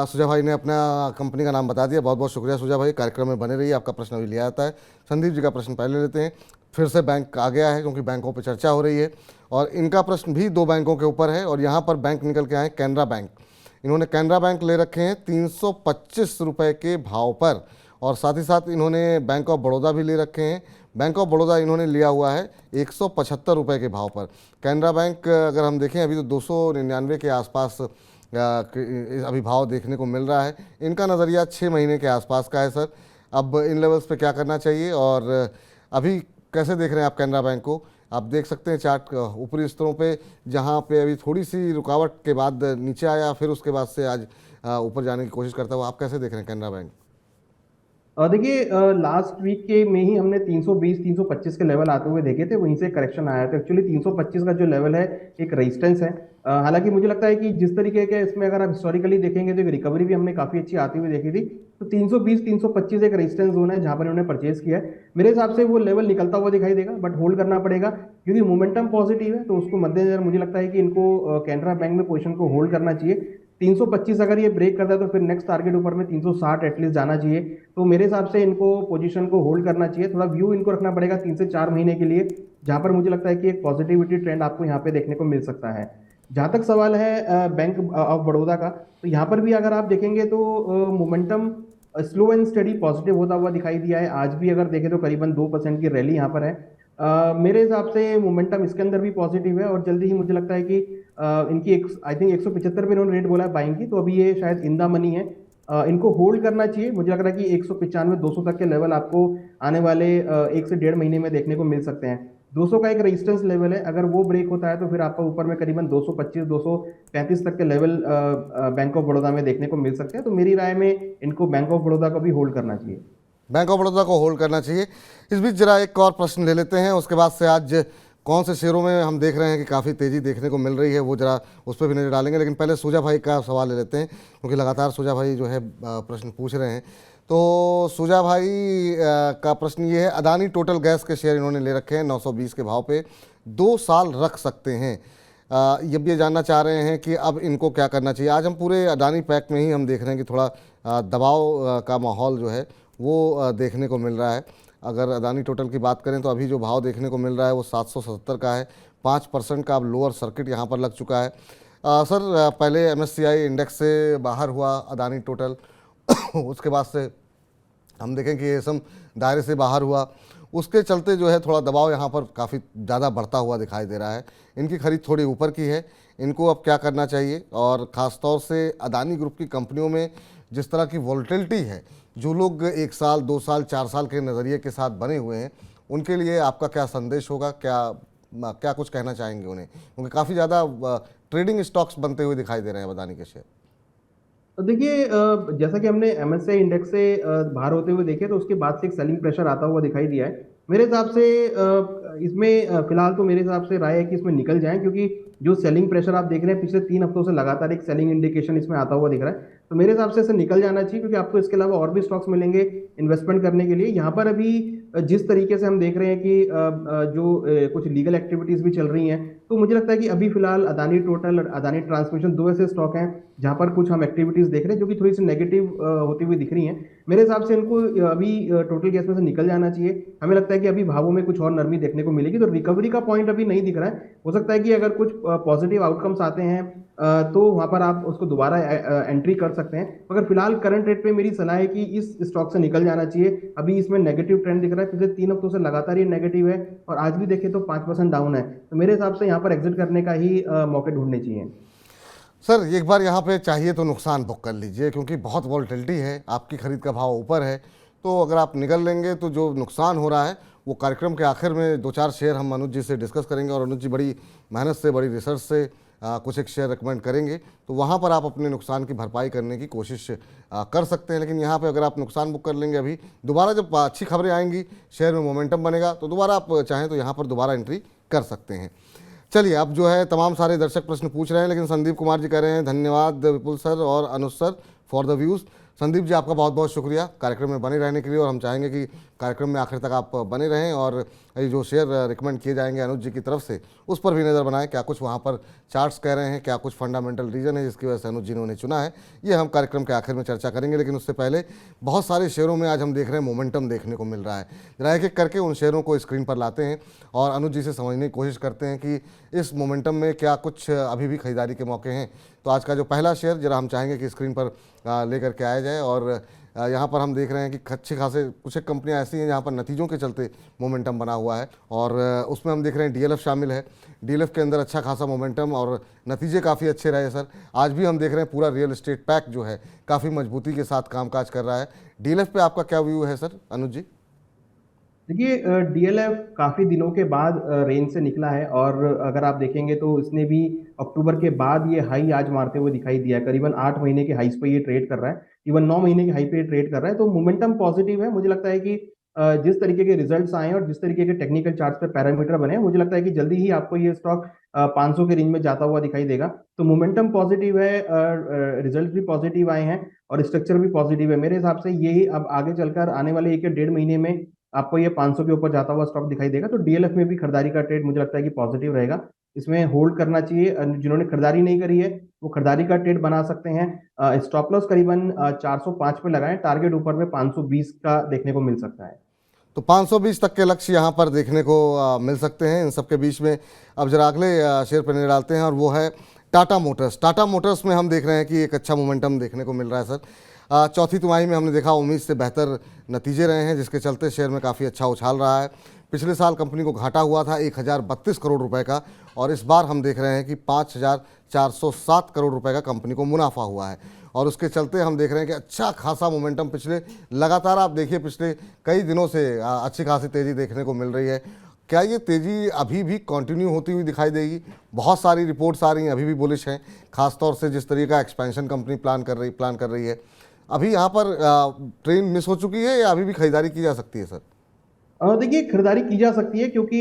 सुजा भाई ने अपना कंपनी का नाम बता दिया, बहुत बहुत शुक्रिया सुजा भाई, कार्यक्रम में बने रहिए, आपका प्रश्न अभी लिया जाता है। संदीप जी का प्रश्न पहले लेते हैं, फिर से बैंक आ गया है क्योंकि बैंकों पर चर्चा हो रही है और इनका प्रश्न भी 2 बैंकों के ऊपर है और यहाँ पर बैंक निकल के आए कैनरा बैंक। इन्होंने कैनरा बैंक ले रखे हैं 325 रुपये के भाव पर, और साथ ही साथ इन्होंने बैंक ऑफ बड़ौदा भी ले रखे हैं। बैंक ऑफ बड़ौदा इन्होंने लिया हुआ है 175 रुपये के भाव पर। कैनरा बैंक अगर हम देखें अभी तो 299 के आसपास अभी भाव देखने को मिल रहा है। इनका नज़रिया 6 महीने के आसपास का है सर। अब इन लेवल्स पे क्या करना चाहिए और अभी कैसे देख रहे हैं आप कैनरा बैंक को? आप देख सकते हैं चार्ट ऊपरी स्तरों पे, जहां पे अभी थोड़ी सी रुकावट के बाद नीचे आया, फिर उसके बाद से आज ऊपर जाने की कोशिश करता हुआ। आप कैसे देख रहे हैं कैनरा बैंक? देखिए, लास्ट वीक के में ही हमने 320 325 के लेवल आते हुए देखे थे, वहीं से करेक्शन आया था। एक्चुअली 325 का जो लेवल है एक रेजिस्टेंस है। हालांकि मुझे लगता है कि जिस तरीके के इसमें अगर आप हिस्टोरिकली देखेंगे तो एक रिकवरी भी हमने काफी अच्छी आती हुई देखी थी। तो 320 325 एक रेजिस्टेंस जोन है जहां पर इन्होंने परचेज किया है। मेरे हिसाब से वो लेवल निकलता हुआ दिखाई देगा, बट होल्ड करना पड़ेगा क्योंकि मोमेंटम पॉजिटिव है। तो उसको मद्देनजर मुझे लगता है कि इनको कैनरा बैंक में पोजीशन को होल्ड करना चाहिए। 325 अगर ये ब्रेक करता है तो फिर नेक्स्ट टारगेट ऊपर में 360 एटलीस्ट जाना चाहिए। तो मेरे हिसाब से इनको पोजीशन को होल्ड करना चाहिए। थोड़ा व्यू इनको रखना पड़ेगा 3 से 4 महीने के लिए, जहां पर मुझे लगता है कि एक पॉजिटिविटी ट्रेंड आपको यहाँ पे देखने को मिल सकता है। जहां तक सवाल है बैंक ऑफ बड़ौदा का, तो यहाँ पर भी अगर आप देखेंगे तो momentum slow and study positive होता हुआ दिखाई दिया है। आज भी अगर देखें तो करीबन 2% की रैली यहाँ पर है। मेरे हिसाब से मोमेंटम इसके अंदर भी पॉजिटिव है और जल्दी ही मुझे लगता है कि इनकी आई थिंक 175 पे इन्होंने रेट बोला है बाइंग की, तो अभी ये शायद इन द मनी है। इनको होल्ड करना चाहिए। मुझे लग रहा है कि 195-200 तक के लेवल आपको आने वाले 1 से 1.5 महीने में देखने को मिल सकते हैं। 200 का एक रेजिस्टेंस लेवल है, अगर वो ब्रेक होता है तो फिर आपको ऊपर में करीबन 225-235 तक के लेवल बैंक ऑफ बड़ौदा में देखने को मिल सकते हैं। तो मेरी राय में इनको बैंक ऑफ बड़ौदा को भी होल्ड करना चाहिए। बैंक ऑफ बड़ौदा को होल्ड करना चाहिए। इस बीच जरा एक और प्रश्न ले लेते हैं, उसके बाद से आज कौन से शेयरों में हम देख रहे हैं कि काफ़ी तेज़ी देखने को मिल रही है, वो जरा उस पर भी नज़र डालेंगे। लेकिन पहले सुजा भाई का सवाल ले लेते हैं, क्योंकि लगातार सुजा भाई जो है प्रश्न पूछ रहे हैं। तो सुजा भाई का प्रश्न ये है, अदानी टोटल गैस के शेयर इन्होंने ले रखे हैं 920 के भाव पे, 2 साल रख सकते हैं। ये जानना चाह रहे हैं कि अब इनको क्या करना चाहिए। आज हम पूरे अदानी पैक में ही हम देख रहे हैं कि थोड़ा दबाव का माहौल जो है वो देखने को मिल रहा है। अगर अदानी टोटल की बात करें तो अभी जो भाव देखने को मिल रहा है वो 777 का है, 5% का अब लोअर सर्किट यहाँ पर लग चुका है। सर पहले MSCI इंडेक्स से बाहर हुआ अदानी टोटल उसके बाद से हम देखें कि ASM दायरे से बाहर हुआ, उसके चलते जो है थोड़ा दबाव यहाँ पर काफ़ी ज़्यादा बढ़ता हुआ दिखाई दे रहा है। इनकी खरीद थोड़ी ऊपर की है, इनको अब क्या करना चाहिए? और ख़ास तौर से अदानी ग्रुप की कंपनियों में जिस तरह की वॉल्टिलिटी है, जो लोग 1 साल 2 साल 4 साल के नज़रिए के साथ बने हुए हैं, उनके लिए आपका क्या संदेश होगा? क्या कुछ कहना चाहेंगे उन्हें, क्योंकि काफ़ी ज़्यादा ट्रेडिंग स्टॉक्स बनते हुए दिखाई दे रहे हैं अदानी के शेयर। तो देखिए, जैसा कि हमने MSCI इंडेक्स से बाहर होते हुए देखे, तो उसके बाद से एक सेलिंग प्रेशर आता हुआ दिखाई दिया है। मेरे हिसाब से इसमें फिलहाल तो मेरे हिसाब से राय है कि इसमें निकल जाएं, क्योंकि जो सेलिंग प्रेशर आप देख रहे हैं पिछले 3 हफ्तों से लगातार एक सेलिंग इंडिकेशन इसमें आता हुआ दिख रहा है। तो मेरे हिसाब से इसे निकल जाना चाहिए, क्योंकि आपको इसके अलावा और भी स्टॉक्स मिलेंगे इन्वेस्टमेंट करने के लिए। यहाँ पर अभी जिस तरीके से हम देख रहे हैं कि जो कुछ लीगल एक्टिविटीज भी चल रही हैं, तो मुझे लगता है कि अभी फिलहाल अदानी टोटल और अदानी ट्रांसमिशन 2 ऐसे स्टॉक हैं जहां पर कुछ हम एक्टिविटीज देख रहे हैं जो कि थोड़ी सी नेगेटिव होती हुई दिख रही हैं। मेरे हिसाब से इनको अभी टोटल गैस में से निकल जाना चाहिए। हमें लगता है कि अभी भावों में कुछ और नरमी देखने को मिलेगी, तो रिकवरी का पॉइंट अभी नहीं दिख रहा है। हो सकता है कि अगर कुछ पॉजिटिव आउटकम्स आते हैं तो वहां पर आप उसको दोबारा एंट्री कर सकते हैं, मगर फिलहाल करंट रेट पे मेरी सलाह है कि इस स्टॉक से निकल जाना चाहिए। अभी इसमें नेगेटिव ट्रेंड दिख रहा है, पिछले 3 हफ्तों से लगातार ये नेगेटिव है और आज भी देखें तो 5% डाउन है। तो मेरे हिसाब से यहाँ पर एग्जिट करने का ही मौके ढूंढने चाहिए। सर एक बार यहाँ पे चाहिए तो नुकसान बुक कर लीजिए, क्योंकि बहुत वॉल्टिलिटी है, आपकी खरीद का भाव ऊपर है, तो अगर आप निकल लेंगे तो जो नुकसान हो रहा है वो कार्यक्रम के आखिर में 2-4 शेयर हम अनुज जी से डिस्कस करेंगे, और अनुज जी बड़ी मेहनत से, बड़ी रिसर्च से कुछ एक शेयर रिकमेंड करेंगे, तो वहाँ पर आप अपने नुकसान की भरपाई करने की कोशिश कर सकते हैं। लेकिन यहाँ पे अगर आप नुकसान बुक कर लेंगे, अभी दोबारा जब अच्छी खबरें आएंगी, शेयर में मोमेंटम बनेगा, तो दोबारा आप चाहें तो यहाँ पर दोबारा एंट्री कर सकते हैं। चलिए, अब जो है तमाम सारे दर्शक प्रश्न पूछ रहे हैं, लेकिन संदीप कुमार जी कह रहे हैं धन्यवाद विपुल सर और Anuj sir for the views. Sandeep ji आपका बहुत बहुत शुक्रिया कार्यक्रम में बने रहने के लिए, और हम चाहेंगे कि कार्यक्रम में आखिर तक आप बने रहें और ये जो शेयर रिकमेंड किए जाएंगे अनुज जी की तरफ से, उस पर भी नज़र बनाएं। क्या कुछ वहाँ पर चार्ट्स कह रहे हैं, क्या कुछ फंडामेंटल रीज़न है जिसकी वजह से अनुज जी ने उन्हें चुना है, ये हम कार्यक्रम के आखिर में चर्चा करेंगे। लेकिन उससे पहले बहुत सारे शेयरों में आज हम देख रहे हैं मोमेंटम देखने को मिल रहा है। जरा एक एक करके उन शेयरों को स्क्रीन पर लाते हैं और अनुज जी से समझने की कोशिश करते हैं कि इस मोमेंटम में क्या कुछ अभी भी खरीदारी के मौके हैं। तो आज का जो पहला शेयर जरा हम चाहेंगे कि स्क्रीन पर लेकर के आया जाए, और यहाँ पर हम देख रहे हैं कि अच्छे खासे कुछ एक कंपनियाँ ऐसी हैं जहाँ पर नतीजों के चलते मोमेंटम बना हुआ है, और उसमें हम देख रहे हैं DLF शामिल है। DLF के अंदर अच्छा खासा मोमेंटम और नतीजे काफ़ी अच्छे रहे सर। आज भी हम देख रहे हैं पूरा रियल एस्टेट पैक जो है काफ़ी मजबूती के साथ कामकाज कर रहा है। DLF पे आपका क्या व्यू है सर, अनुज जी? देखिए, DLF काफी दिनों के बाद रेंज से निकला है, और अगर आप देखेंगे तो इसने भी अक्टूबर के बाद ये हाई आज मारते हुए दिखाई दिया है। करीबन 8 महीने के हाईस पे ये ट्रेड कर रहा है, इवन 9 महीने के हाई पे ये ट्रेड कर रहा है। तो मोमेंटम पॉजिटिव है। मुझे लगता है कि जिस तरीके के रिजल्ट्स आए हैं और जिस तरीके के टेक्निकल चार्ट्स पे पैरामीटर बने हैं, मुझे लगता है कि जल्दी ही आपको ये स्टॉक 500 के रेंज में जाता हुआ दिखाई देगा। तो मोमेंटम पॉजिटिव है, रिजल्ट भी पॉजिटिव आए हैं और स्ट्रक्चर भी पॉजिटिव है। मेरे हिसाब से यही अब आगे चलकर आने वाले 1 या 1.5 महीने में आपको ये 500 के ऊपर जाता हुआ स्टॉक दिखाई देगा। तो DLF में भी खरीदारी का ट्रेड मुझे लगता है कि पॉजिटिव रहेगा, इसमें होल्ड करना चाहिए। जिन्होंने खरीदारी नहीं करी है वो खरीदारी का ट्रेड बना सकते हैं। स्टॉप लॉस करीबन 405 पे लगाएं, टारगेट ऊपर में 520 का देखने को मिल सकता है। तो 520 तक के लक्ष्य यहाँ पर देखने को मिल सकते हैं। इन सब के बीच में अब जरा अगले शेयर पर नजर डालते हैं, और वो है टाटा मोटर्स। टाटा मोटर्स में हम देख रहे हैं कि एक अच्छा मोमेंटम देखने को मिल रहा है सर। चौथी तिमाही में हमने देखा उम्मीद से बेहतर नतीजे रहे हैं, जिसके चलते शेयर में काफ़ी अच्छा उछाल रहा है। पिछले साल कंपनी को घाटा हुआ था 1032 करोड़ रुपए का, और इस बार हम देख रहे हैं कि 5407 करोड़ रुपए का कंपनी को मुनाफा हुआ है। और उसके चलते हम देख रहे हैं कि अच्छा खासा मोमेंटम पिछले लगातार आप देखिए पिछले कई दिनों से अच्छी खासी तेज़ी देखने को मिल रही है। क्या ये तेज़ी अभी भी कंटिन्यू होती हुई दिखाई देगी? बहुत सारी रिपोर्ट्स आ रही हैं, अभी भी बुलिश हैं, खासतौर से जिस तरीके का एक्सपेंशन कंपनी प्लान कर रही है। अभी यहाँ पर ट्रेन मिस हो चुकी है या अभी भी खरीदारी की जा सकती है सर? देखिए, खरीदारी की जा सकती है क्योंकि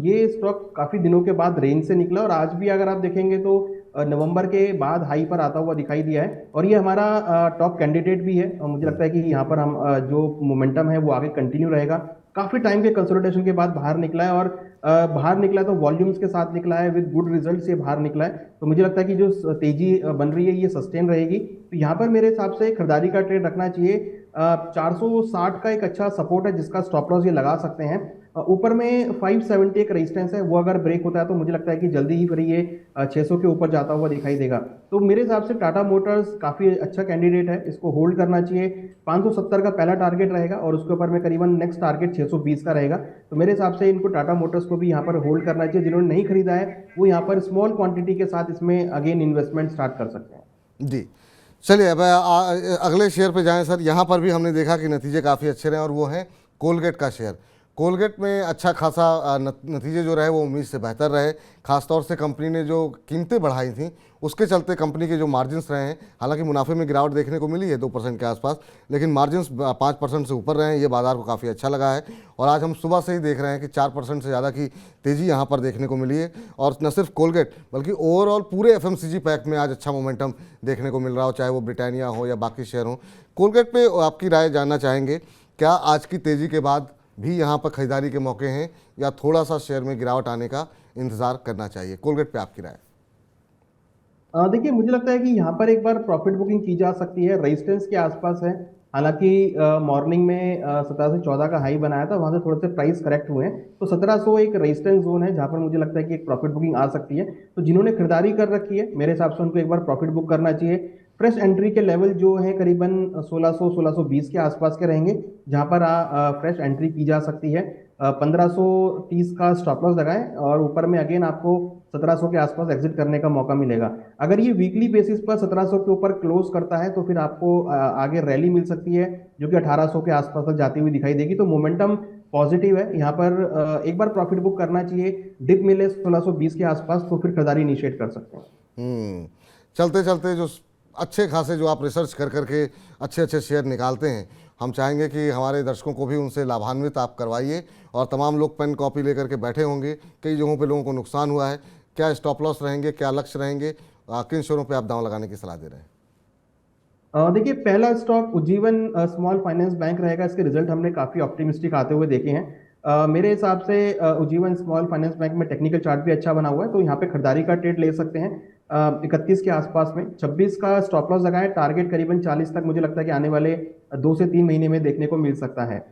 ये स्टॉक काफी दिनों के बाद रेंज से निकला और आज भी अगर आप देखेंगे तो नवंबर के बाद हाई पर आता हुआ दिखाई दिया है और ये हमारा टॉप कैंडिडेट भी है। मुझे लगता है कि यहाँ पर हम जो मोमेंटम है वो आगे कंटिन्यू रहेगा। काफी टाइम के कंसोलिडेशन के बाद बाहर निकला है और बाहर निकला है तो वॉल्यूम्स के साथ निकला है, विद गुड रिजल्ट ये बाहर निकला है। तो मुझे लगता है कि जो तेजी बन रही है ये सस्टेन रहेगी। तो यहाँ पर मेरे हिसाब से खरीदारी का ट्रेड रखना चाहिए। 460 का एक अच्छा सपोर्ट है जिसका स्टॉप लॉस ये लगा सकते हैं। ऊपर में 570 एक रेजिस्टेंस है, वो अगर ब्रेक होता है तो मुझे लगता है कि जल्दी ही फिर ये 600 के ऊपर जाता हुआ दिखाई देगा। तो मेरे हिसाब से टाटा मोटर्स काफी अच्छा कैंडिडेट है, इसको होल्ड करना चाहिए। 570 का पहला टारगेट रहेगा और उसके ऊपर में करीबन नेक्स्ट टारगेट 620 का रहेगा। तो मेरे हिसाब से इनको टाटा मोटर्स को भी यहाँ पर होल्ड करना चाहिए। जिन्होंने नहीं खरीदा है वो यहाँ पर स्मॉल क्वांटिटी के साथ इसमें अगेन इन्वेस्टमेंट स्टार्ट कर सकते हैं। जी, चलिए अब अगले शेयर पे जाएं सर। यहाँ पर भी हमने देखा कि नतीजे काफ़ी अच्छे रहे और वो है कोलगेट का शेयर। कोलगेट में अच्छा खासा नतीजे जो रहे वो उम्मीद से बेहतर रहे। खासतौर से कंपनी ने जो कीमतें बढ़ाई थी उसके चलते कंपनी के जो मार्जिन्स रहे हैं, हालांकि मुनाफे में गिरावट देखने को मिली है 2% के आसपास, लेकिन मार्जिन्स 5% से ऊपर रहे हैं। ये बाज़ार को काफ़ी अच्छा लगा है और आज हम सुबह से ही देख रहे हैं कि 4% से ज़्यादा की तेज़ी यहाँ पर देखने को मिली है। और न सिर्फ कोलगेट बल्कि ओवरऑल पूरे FMCG पैक में आज अच्छा मोमेंटम देखने को मिल रहा हो, चाहे वो ब्रिटानिया हो या बाकी शेयर हों। कोलगेट पे आपकी राय जानना चाहेंगे, क्या आज की तेज़ी के बाद भी यहाँ पर खरीदारी के मौके हैं या थोड़ा सा शेयर में गिरावट आने का इंतजार करना चाहिए? कोलगेट पे आपकी राय। देखिए, मुझे लगता है कि यहाँ पर एक बार प्रॉफिट बुकिंग की जा सकती है, रेजिस्टेंस के आसपास है। हालांकि मॉर्निंग में 17 से 14 का हाई बनाया था, वहां से थोड़े से प्राइस करेक्ट हुए हैं। तो 1700 एक रेजिस्टेंस जोन है जहां पर मुझे लगता है कि एक प्रॉफिट बुकिंग आ सकती है। तो जिन्होंने खरीदारी कर रखी है मेरे हिसाब से उनको एक बार प्रॉफिट बुक करना चाहिए। फ्रेश एंट्री के लेवल जो है करीबन 1600-1620 के आसपास के रहेंगे, जहां पर फ्रेश एंट्री की जा सकती है। 1530 का स्टॉप लॉस लगाएं और ऊपर में अगेन आपको 1700 के आसपास एग्जिट करने का मौका मिलेगा। अगर ये वीकली बेसिस पर 1700 के ऊपर क्लोज करता है तो फिर आपको आगे रैली मिल सकती है जो कि 1800 के आसपास तक जाती हुई दिखाई देगी। तो मोमेंटम पॉजिटिव है, यहाँ पर एक बार प्रॉफिट बुक करना चाहिए। डिप मिले 1620 के आसपास तो फिर खरीदारी इनिशिएट कर सकते हैं। चलते चलते जो अच्छे खासे जो आप रिसर्च कर करके अच्छे अच्छे शेयर निकालते हैं, हम चाहेंगे कि हमारे दर्शकों को भी उनसे लाभान्वित आप करवाइए। और तमाम लोग पेन कॉपी लेकर के बैठे होंगे, कई जगहों पे लोगों को नुकसान हुआ है, क्या स्टॉप लॉस रहेंगे, क्या लक्ष्य रहेंगे, किन शेयरों पे आप दांव लगाने की सलाह दे रहे हैं? देखिए, पहला stock Ujjivan small finance bank रहेगा। इसके रिजल्ट हमने काफी ऑप्टिमिस्टिक आते हुए देखे हैं। मेरे हिसाब से उज्जीवन स्मॉल फाइनेंस बैंक में टेक्निकल चार्ट भी अच्छा बना हुआ है, तो यहाँ पे खरीदारी का ट्रेड ले सकते हैं 31 के आसपास में। 26 का स्टॉप लॉस लगाए, टारगेट करीबन 40 तक मुझे लगता है कि आने वाले 2 से 3 महीने में देखने को मिल सकता है।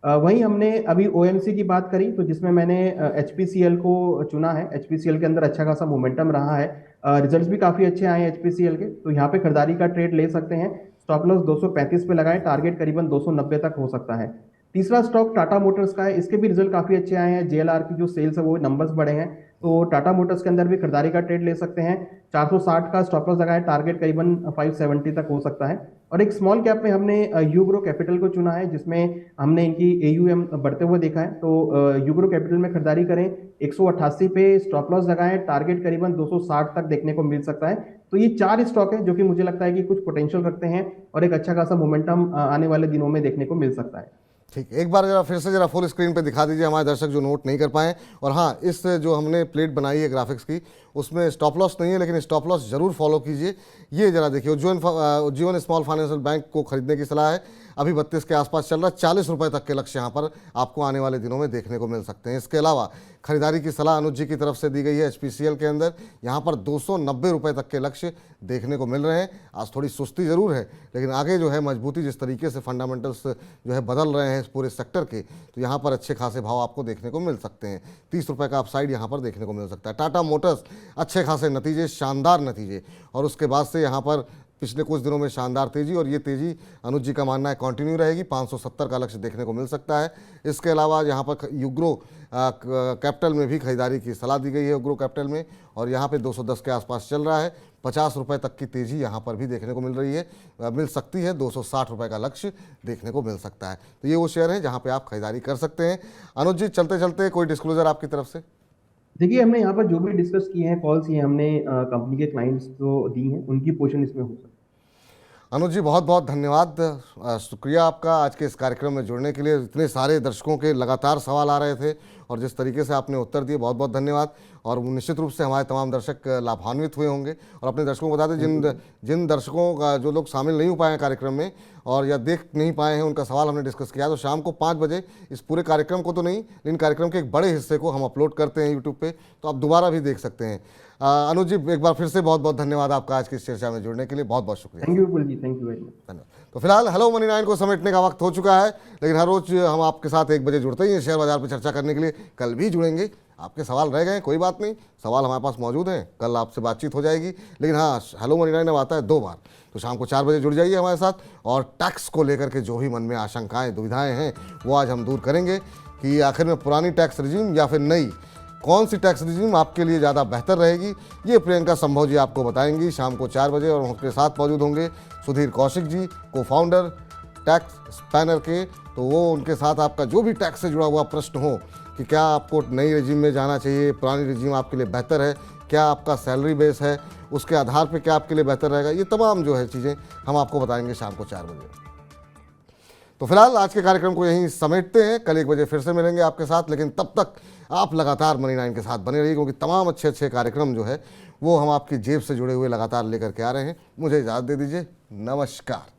वहीं हमने अभी OMC की बात करी तो जिसमें मैंने HPCL को चुना है। HPCL के अंदर अच्छा खासा मोमेंटम रहा है, रिजल्ट्स भी काफी अच्छे आए हैं HPCL के, तो यहाँ पे खरीदारी का ट्रेड ले सकते हैं। स्टॉप लॉस 235 पे लगाएं, टारगेट करीबन 290 तक हो सकता है। तीसरा स्टॉक टाटा मोटर्स का है, इसके भी रिजल्ट काफी अच्छे आए हैं। JLR की जो सेल्स है वो नंबर्स बढ़े हैं, तो टाटा मोटर्स के अंदर भी खरीदारी का ट्रेड ले सकते हैं। 460 का स्टॉप लॉस लगाए, टारगेट करीबन 570 तक हो सकता है। और एक स्मॉल कैप में हमने यूग्रो कैपिटल को चुना है, जिसमें हमने इनकी AUM बढ़ते हुए देखा है। तो यूग्रो कैपिटल में खरीदारी करें, 188 पे स्टॉप लॉस लगाएं, टारगेट करीबन 260 तक देखने को मिल सकता है। तो ये 4 स्टॉक है जो कि मुझे लगता है कि कुछ पोटेंशियल रखते हैं और एक अच्छा खासा मोमेंटम आने वाले दिनों में देखने को मिल सकता है। ठीक, एक बार जरा फिर से जरा फुल स्क्रीन पे दिखा दीजिए हमारे दर्शक जो नोट नहीं कर पाए। और हाँ, इस जो हमने प्लेट बनाई है ग्राफिक्स की उसमें स्टॉप लॉस नहीं है, लेकिन स्टॉप लॉस जरूर फॉलो कीजिए। ये जरा देखिए, उज्जीवन स्मॉल फाइनेंशियल बैंक को खरीदने की सलाह है। अभी 32 के आसपास चल रहा है, 40 रुपये तक के लक्ष्य यहाँ पर आपको आने वाले दिनों में देखने को मिल सकते हैं। इसके अलावा खरीदारी की सलाह अनुज जी की तरफ से दी गई है HPCL के अंदर, यहाँ पर 290 रुपये तक के लक्ष्य देखने को मिल रहे हैं। आज थोड़ी सुस्ती ज़रूर है, लेकिन आगे जो है मजबूती, जिस तरीके से फंडामेंटल्स जो है बदल रहे हैं पूरे सेक्टर के, तो यहाँ पर अच्छे खासे भाव आपको देखने को मिल सकते हैं। 30 रुपये का अपसाइड यहाँ पर देखने को मिल सकता है। टाटा मोटर्स अच्छे खासे नतीजे, शानदार नतीजे, और उसके बाद से यहाँ पर पिछले कुछ दिनों में शानदार तेजी, और ये तेजी अनुज जी का मानना है कंटिन्यू रहेगी। 570 का लक्ष्य देखने को मिल सकता है। इसके अलावा यहाँ पर यूग्रो कैपिटल में भी खरीदारी की सलाह दी गई है, यूग्रो कैपिटल में, और यहाँ पे 210 के आसपास चल रहा है। 50 रुपये तक की तेज़ी यहाँ पर भी देखने को मिल रही है, मिल सकती है। 260 रुपये का लक्ष्य देखने को मिल सकता है। तो ये वो शेयर हैं जहाँ पे आप खरीदारी कर सकते हैं। अनुज जी, चलते चलते कोई डिस्क्लोजर आपकी तरफ से? देखिए, हमने यहाँ पर जो भी डिस्कस किए हैं, कॉल्स ये हमने कंपनी के क्लाइंट्स को दी हैं, उनकी पोर्शन इसमें हो सकती है। अनुज जी, बहुत बहुत धन्यवाद, शुक्रिया आपका आज के इस कार्यक्रम में जुड़ने के लिए। इतने सारे दर्शकों के लगातार सवाल आ रहे थे और जिस तरीके से आपने उत्तर दिए, बहुत बहुत धन्यवाद। और निश्चित रूप से हमारे तमाम दर्शक लाभान्वित हुए होंगे। और अपने दर्शकों को बता दें, जिन दर्शकों का जो लोग शामिल नहीं हो पाए हैं कार्यक्रम में और या देख नहीं पाए हैं, उनका सवाल हमने डिस्कस किया। तो शाम को 5 बजे इस पूरे कार्यक्रम को तो नहीं, लेकिन कार्यक्रम के एक बड़े हिस्से को हम अपलोड करते हैं यूट्यूब पे, तो आप दोबारा भी देख सकते हैं। अनुज जी, एक बार फिर से बहुत बहुत धन्यवाद आपका आज की इस चर्चा में जुड़ने के लिए, बहुत बहुत शुक्रिया। Thank you Vipul ji, thank you very much. धन्यवाद। तो फिलहाल हेलो मनी 9 को समेटने का वक्त हो चुका है, लेकिन हर रोज हम आपके साथ 1 बजे जुड़ते ही हैं शेयर बाजार पर चर्चा करने के लिए। कल भी जुड़ेंगे। आपके सवाल रह गए, कोई बात नहीं, सवाल हमारे पास मौजूद हैं, कल आपसे बातचीत हो जाएगी। लेकिन हाँ, हेलो मनी 9 अब आता है 2 बार, तो शाम को 4 बजे जुड़ जाइए हमारे साथ। और टैक्स को लेकर के जो भी मन में आशंकाएं दुविधाएं हैं, वो आज हम दूर करेंगे कि आखिर में पुरानी टैक्स रिजीम या फिर नई, कौन सी टैक्स रिजीम आपके लिए ज़्यादा बेहतर रहेगी, ये प्रियंका संभव जी आपको बताएंगी शाम को 4 बजे। और उनके साथ मौजूद होंगे सुधीर कौशिक जी, को फाउंडर टैक्स स्पैनर के। तो वो उनके साथ आपका जो भी टैक्स से जुड़ा हुआ प्रश्न हो कि क्या आपको नई रिजीम में जाना चाहिए, पुरानी रिजीम आपके लिए बेहतर है, क्या आपका सैलरी बेस है, उसके आधार पर क्या आपके लिए बेहतर रहेगा, ये तमाम जो है चीज़ें हम आपको बताएंगे शाम को 4 बजे। तो फिलहाल आज के कार्यक्रम को यहीं समेटते हैं, कल 1 बजे फिर से मिलेंगे आपके साथ। लेकिन तब तक आप लगातार मनी 9 के साथ बने रहिए, क्योंकि तमाम अच्छे अच्छे कार्यक्रम जो है वो हम आपकी जेब से जुड़े हुए लगातार लेकर के आ रहे हैं। मुझे इजाज़त दे दीजिए, नमस्कार।